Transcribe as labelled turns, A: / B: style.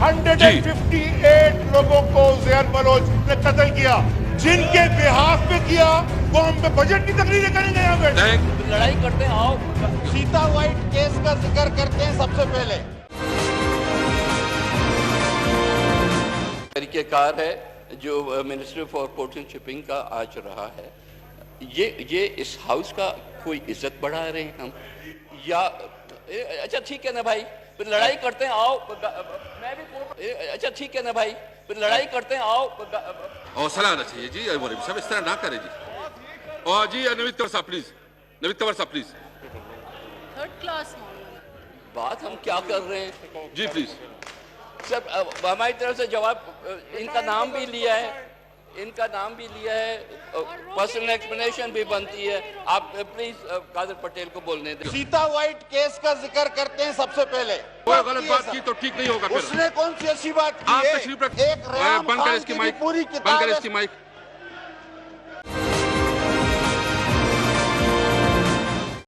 A: 158 लोगों को ज़ैर बलोच ने कत्ल किया। जिनके बिहाफ पे किया वो हम पे बजट की तकरीरें करेंगे यहाँ पे।
B: लड़ाई करते हैं, आओ
C: सीता वाइट केस का जिक्र करते हैं सबसे पहले।
B: तरीकेकार है जो ministry for ports and shipping का आज रहा है। ये इस हाउस का कोई इज्जत बढ़ा रहे हैं हम, या अच्छा ठीक है ना भाई, फिर लड़ाई करते हैं, आओ मैं भी अच्छा ठीक है ना भाई, फिर लड़ाई करते हैं, आओ
D: हौसला आना चाहिए जी। मौलवी साहब इस तरह ना करें जी। और जी नवीद तंवर साहब प्लीज, नवीद तंवर साहब प्लीज।
E: थर्ड क्लास
B: बात हम क्या कर रहे हैं
D: जी प्लीज।
B: सब हमारी तरफ से जवाब, इनका नाम भी लिया है, इनका नाम भी लिया है, पर्सनल एक्सप्लेनेशन भी बनती है। आप प्लीज कादर पटेल को बोलने दें।
C: सीता वाइट केस का जिक्र करते हैं सबसे पहले।
D: कोई गलत बात की तो ठीक नहीं होगा फिर।
C: उसने कौन सी अच्छी बात की
D: आप
C: है?
D: तशरीफ रख,
C: एक रेहान
D: बंद करें
C: खान
D: इसकी
C: की
D: माइक,
C: पूरी
D: बंद करें
C: किताब
D: इसकी माइक।